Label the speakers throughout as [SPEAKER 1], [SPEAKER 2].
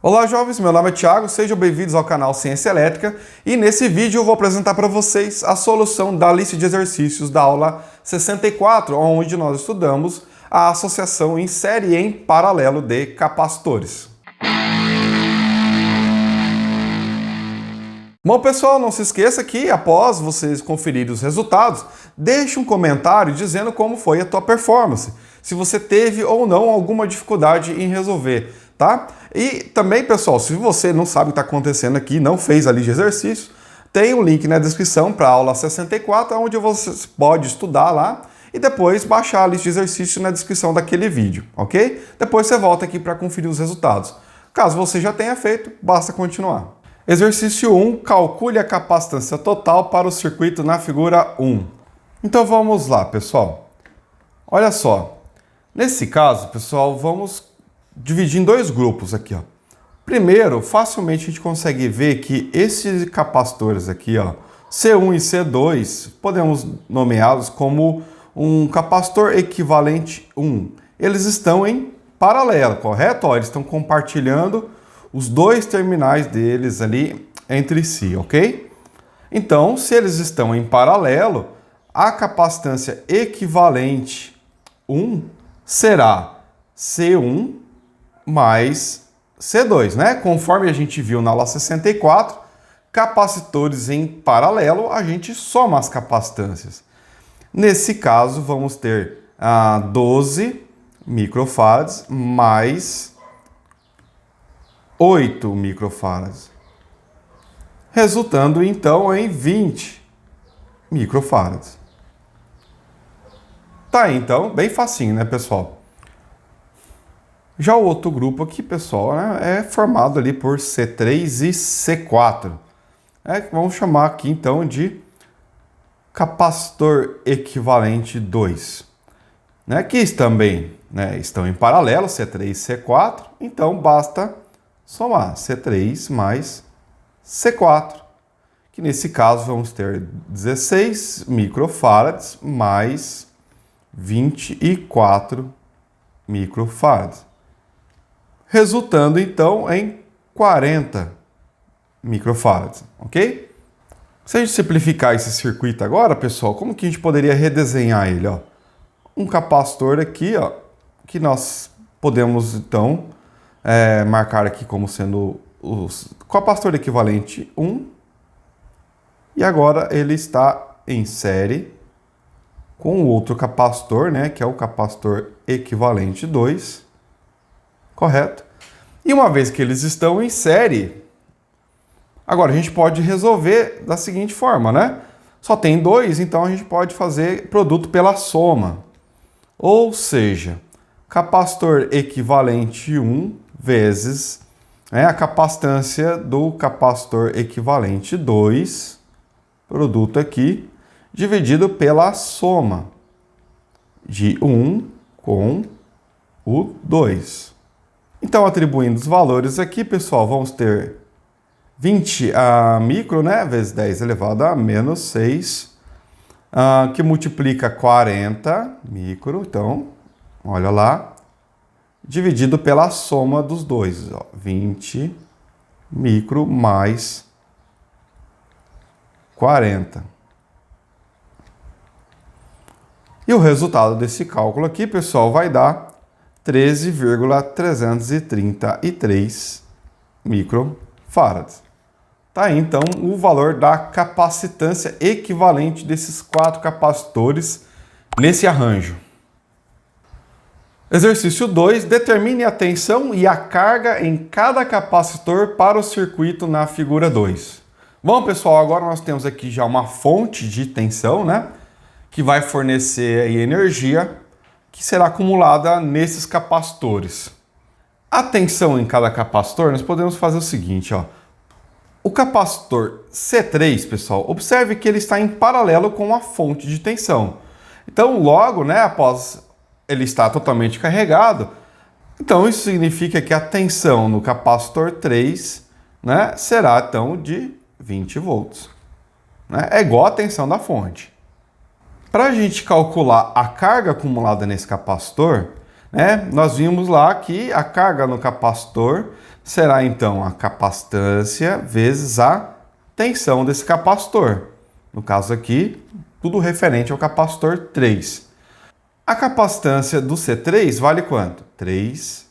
[SPEAKER 1] Olá jovens, meu nome é Thiago, sejam bem-vindos ao canal Ciência Elétrica e nesse vídeo eu vou apresentar para vocês a solução da lista de exercícios da aula 64, onde nós estudamos a associação em série e em paralelo de capacitores. Bom pessoal, não se esqueça que após vocês conferirem os resultados, deixe um comentário dizendo como foi a tua performance, se você teve ou não alguma dificuldade em resolver, tá? E também, pessoal, se você não sabe o que está acontecendo aqui, não fez a lista de exercícios, tem um link na descrição para a aula 64, onde você pode estudar lá e depois baixar a lista de exercícios na descrição daquele vídeo, ok? Depois você volta aqui para conferir os resultados. Caso você já tenha feito, basta continuar. Exercício 1, calcule a capacitância total para o circuito na figura 1. Então vamos lá, pessoal. Olha só, nesse caso, pessoal, vamos dividir em dois grupos aqui, ó. Primeiro, facilmente a gente consegue ver que esses capacitores aqui, ó, C1 e C2, podemos nomeá-los como um capacitor equivalente 1. Eles estão em paralelo, correto? Ó, eles estão compartilhando os dois terminais deles ali entre si, ok? Então, se eles estão em paralelo, a capacitância equivalente 1 será C1 mais C2, né? Conforme a gente viu na aula 64, capacitores em paralelo, a gente soma as capacitâncias. Nesse caso, vamos ter 12 microfarads mais 8 microfarads, resultando então em 20 microfarads. Tá, então, bem facinho, né, pessoal? Já o outro grupo aqui, pessoal, né, é formado ali por C3 e C4. Vamos chamar aqui então de capacitor equivalente 2. Né, que também, né, estão em paralelo, C3 e C4, então basta somar C3 mais C4, que nesse caso vamos ter 16 microfarads mais 24 microfarads, resultando então em 40 microfarads, ok? Se a gente simplificar esse circuito agora, pessoal, como que a gente poderia redesenhar ele? Ó? Um capacitor aqui, ó, que nós podemos então marcar aqui como sendo o capacitor equivalente 1, e agora ele está em série com o outro capacitor, né, que é o capacitor equivalente 2, correto? E uma vez que eles estão em série, agora a gente pode resolver da seguinte forma, né? Só tem 2, então a gente pode fazer produto pela soma. Ou seja, capacitor equivalente 1 vezes a capacitância do capacitor equivalente 2, produto aqui, dividido pela soma de 1 com o 2. Então, atribuindo os valores aqui, pessoal, vamos ter 20 micro, né, vezes 10 elevado a menos 6, que multiplica 40 micro, então, olha lá, dividido pela soma dos dois, ó, 20 micro mais 40. E o resultado desse cálculo aqui, pessoal, vai dar 13,333 microfarads. Tá aí, então, o valor da capacitância equivalente desses 4 capacitores nesse arranjo. Exercício 2. Determine a tensão e a carga em cada capacitor para o circuito na figura 2. Bom, pessoal, agora nós temos aqui já uma fonte de tensão, né, que vai fornecer aí energia que será acumulada nesses capacitores. A tensão em cada capacitor, nós podemos fazer o seguinte, ó. O capacitor C3, pessoal, observe que ele está em paralelo com a fonte de tensão. Então, logo, né, após ele estar totalmente carregado, então isso significa que a tensão no capacitor 3, né, será então de 20 volts. Né? É igual a tensão da fonte. Para a gente calcular a carga acumulada nesse capacitor, né, nós vimos lá que a carga no capacitor será então a capacitância vezes a tensão desse capacitor. No caso aqui, tudo referente ao capacitor 3. A capacitância do C3 vale quanto? 3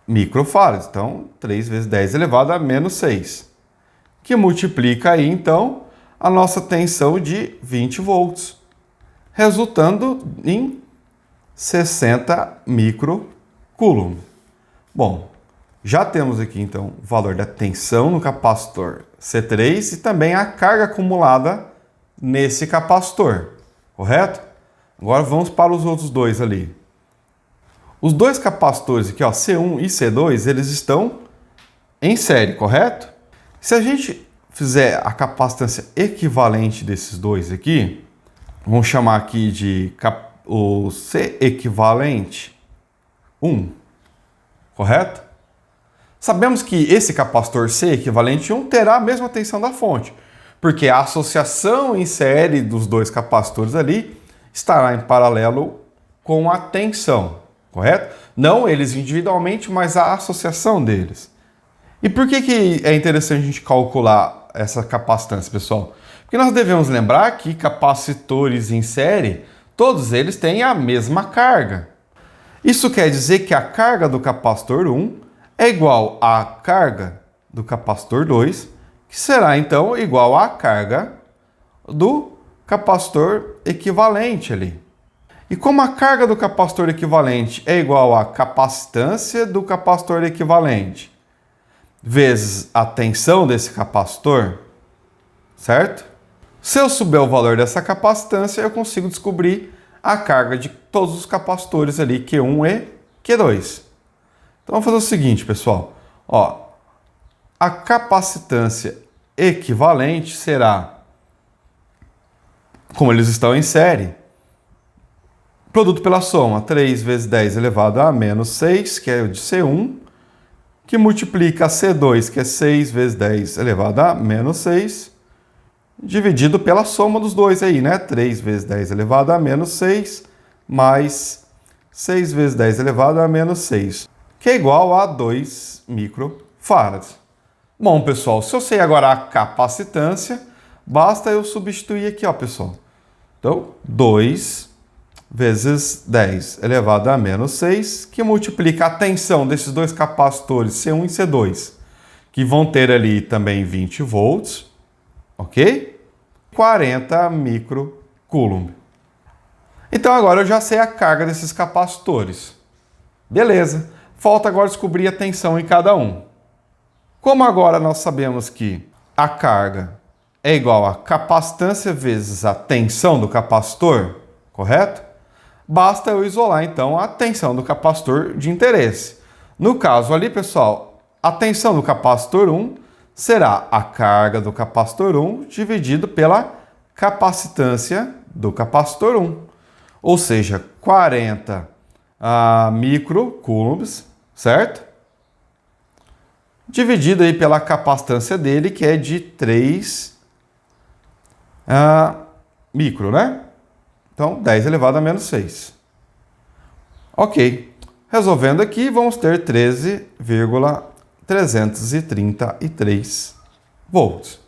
[SPEAKER 1] microfarads. Então, 3 vezes 10 elevado a menos 6. Que multiplica aí, então, a nossa tensão de 20 volts, resultando em 60 microcoulomb. Bom, já temos aqui, então, o valor da tensão no capacitor C3 e também a carga acumulada nesse capacitor, correto? Agora vamos para os outros dois ali. Os dois capacitores aqui, ó, C1 e C2, eles estão em série, correto? Se a gente fizer a capacitância equivalente desses dois aqui, vamos chamar aqui de o C equivalente 1, correto? Sabemos que esse capacitor C equivalente 1 terá a mesma tensão da fonte, porque a associação em série dos dois capacitores ali estará em paralelo com a tensão, correto? Não eles individualmente, mas a associação deles. E por que é interessante a gente calcular essa capacitância, pessoal? Porque nós devemos lembrar que capacitores em série, todos eles têm a mesma carga. Isso quer dizer que a carga do capacitor 1 é igual à carga do capacitor 2, que será então igual à carga do capacitor equivalente ali. E como a carga do capacitor equivalente é igual à capacitância do capacitor equivalente vezes a tensão desse capacitor, certo? Se eu souber o valor dessa capacitância, eu consigo descobrir a carga de todos os capacitores ali, Q1 e Q2. Então vamos fazer o seguinte, pessoal. Ó, a capacitância equivalente será, como eles estão em série, produto pela soma, 3 vezes 10 elevado a menos 6, que é o de C1, que multiplica C2, que é 6 vezes 10 elevado a menos 6, dividido pela soma dos dois aí, né? 3 vezes 10 elevado a menos 6, mais 6 vezes 10 elevado a menos 6, que é igual a 2 microfarads. Bom, pessoal, se eu sei agora a capacitância, basta eu substituir aqui, ó, pessoal. Então, 2 vezes 10 elevado a menos 6, que multiplica a tensão desses dois capacitores, C1 e C2, que vão ter ali também 20 volts, ok? 40 microcoulomb. Então agora eu já sei a carga desses capacitores. Beleza, falta agora descobrir a tensão em cada um. Como agora nós sabemos que a carga é igual a capacitância vezes a tensão do capacitor, correto? Basta eu isolar, então, a tensão do capacitor de interesse. No caso ali, pessoal, a tensão do capacitor 1 será a carga do capacitor 1 dividido pela capacitância do capacitor 1. Ou seja, 40 microcoulombs, certo? Dividido aí pela capacitância dele, que é de 3 micro, né? Então, 10 elevado a menos 6. Ok. Resolvendo aqui, vamos ter 13,333 volts.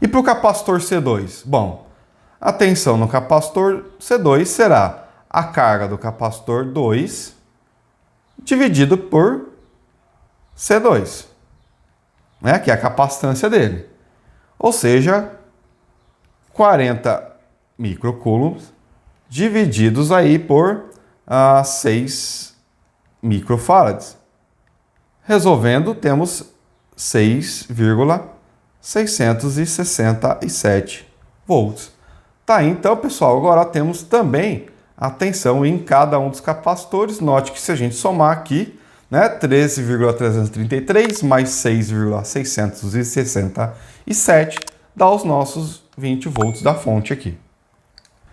[SPEAKER 1] E para o capacitor C2? Bom, a tensão no capacitor C2 será a carga do capacitor 2 dividido por C2, né? Que é a capacitância dele. Ou seja, 40 microcoulombs divididos aí por 6 microfarads. Resolvendo, temos 6,667 volts. Tá aí, então, pessoal, agora temos também a tensão em cada um dos capacitores. Note que se a gente somar aqui, né, 13,333 mais 6,667 dá os nossos 20 volts da fonte aqui.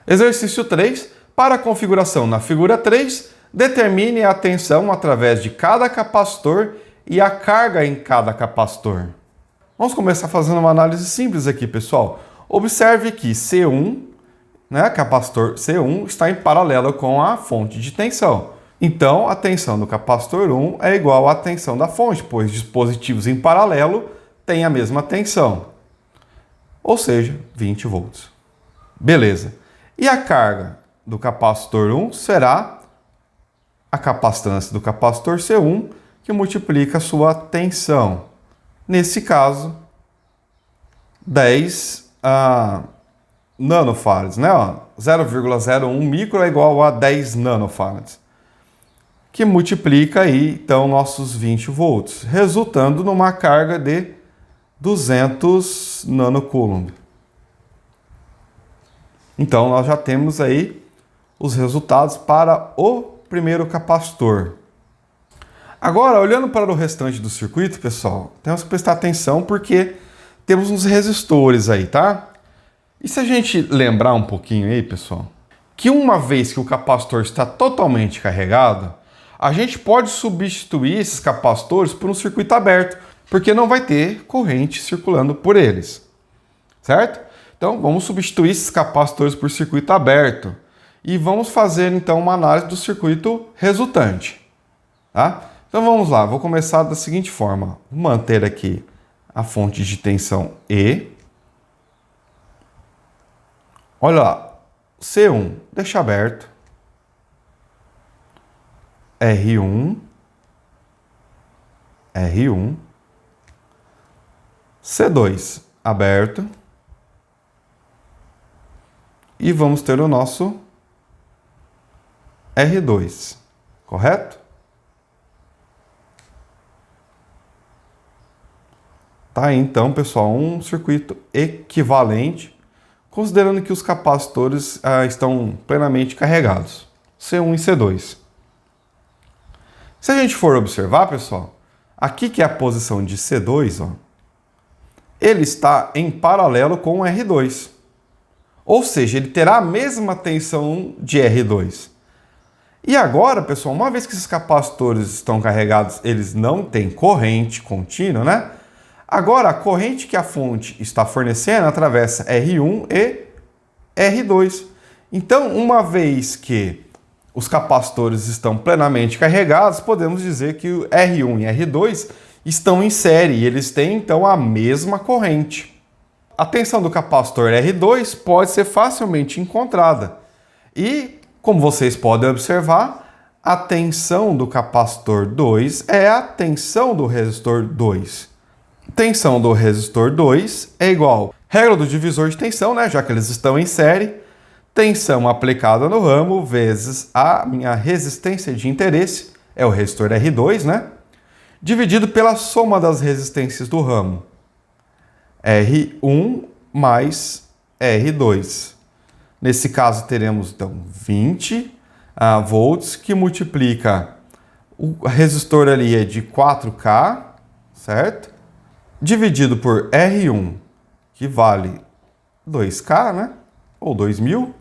[SPEAKER 1] Exercício 3. Para a configuração na figura 3, determine a tensão através de cada capacitor e a carga em cada capacitor. Vamos começar fazendo uma análise simples aqui, pessoal. Observe que C1, né, capacitor C1, está em paralelo com a fonte de tensão. Então, a tensão do capacitor 1 é igual à tensão da fonte, pois dispositivos em paralelo têm a mesma tensão, ou seja, 20 volts. Beleza. E a carga do capacitor 1 será a capacitância do capacitor C1, que multiplica a sua tensão. Nesse caso, 10 nanofarads, né? 0,01 micro é igual a 10 nanofarads, que multiplica aí, então, nossos 20 volts, resultando numa carga de 200 nanocoulomb. Então, nós já temos aí os resultados para o primeiro capacitor. Agora, olhando para o restante do circuito, pessoal, temos que prestar atenção porque temos uns resistores aí, tá? E se a gente lembrar um pouquinho aí, pessoal, que uma vez que o capacitor está totalmente carregado, a gente pode substituir esses capacitores por um circuito aberto, porque não vai ter corrente circulando por eles, certo? Então, vamos substituir esses capacitores por circuito aberto e vamos fazer, então, uma análise do circuito resultante, tá? Então, vamos lá. Vou começar da seguinte forma. Vou manter aqui a fonte de tensão E. Olha lá. C1, deixa aberto. R1. R1. C2, aberto. E vamos ter o nosso R2, correto? Tá aí, então, pessoal, um circuito equivalente, considerando que os capacitores estão plenamente carregados, C1 e C2. Se a gente for observar, pessoal, aqui que é a posição de C2, ó, ele está em paralelo com o R2. Ou seja, ele terá a mesma tensão de R2. E agora, pessoal, uma vez que esses capacitores estão carregados, eles não têm corrente contínua, né? Agora, a corrente que a fonte está fornecendo atravessa R1 e R2. Então, uma vez que os capacitores estão plenamente carregados, podemos dizer que o R1 e R2 estão em série e eles têm, então, a mesma corrente. A tensão do capacitor R2 pode ser facilmente encontrada. E, como vocês podem observar, a tensão do capacitor 2 é a tensão do resistor 2. Tensão do resistor 2 é igual à regra do divisor de tensão, né, já que eles estão em série, tensão aplicada no ramo vezes a minha resistência de interesse, é o resistor R2, né, dividido pela soma das resistências do ramo, R1 mais R2. Nesse caso teremos então 20 volts, que multiplica, o resistor ali é de 4K, certo? Dividido por R1, que vale 2K, né? Ou 2000,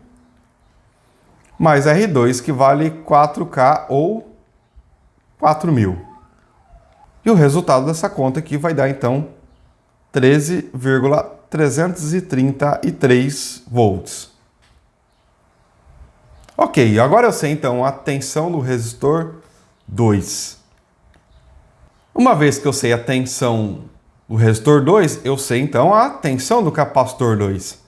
[SPEAKER 1] mais R2, que vale 4K ou 4000. E o resultado dessa conta aqui vai dar, então, 13,333 volts. Ok, agora eu sei, então, a tensão do resistor 2. Uma vez que eu sei a tensão do resistor 2, eu sei então a tensão do capacitor 2.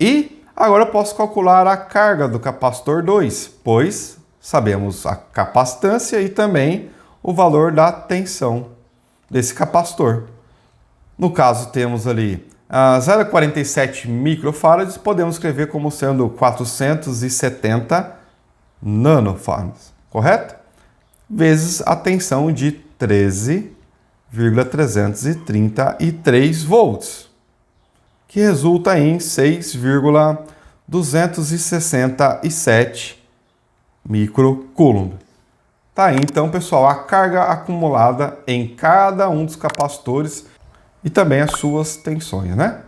[SPEAKER 1] E agora eu posso calcular a carga do capacitor 2, pois sabemos a capacitância e também o valor da tensão desse capacitor. No caso, temos ali 0,47 microfarads, podemos escrever como sendo 470 nanofarads, correto? Vezes a tensão de 13,333 volts, que resulta em 6,267 microcoulomb. Tá aí, então, pessoal, a carga acumulada em cada um dos capacitores e também as suas tensões, né?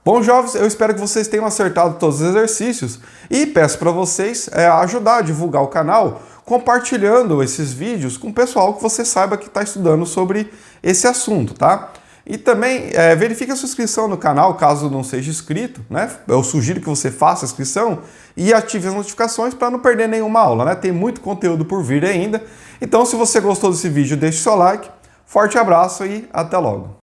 [SPEAKER 1] Bom, jovens, eu espero que vocês tenham acertado todos os exercícios e peço para vocês ajudar a divulgar o canal compartilhando esses vídeos com o pessoal que você saiba que está estudando sobre esse assunto, tá? E também verifique a sua inscrição no canal, caso não seja inscrito, né? Eu sugiro que você faça a inscrição e ative as notificações para não perder nenhuma aula, né? Tem muito conteúdo por vir ainda. Então, se você gostou desse vídeo, deixe seu like. Forte abraço e até logo!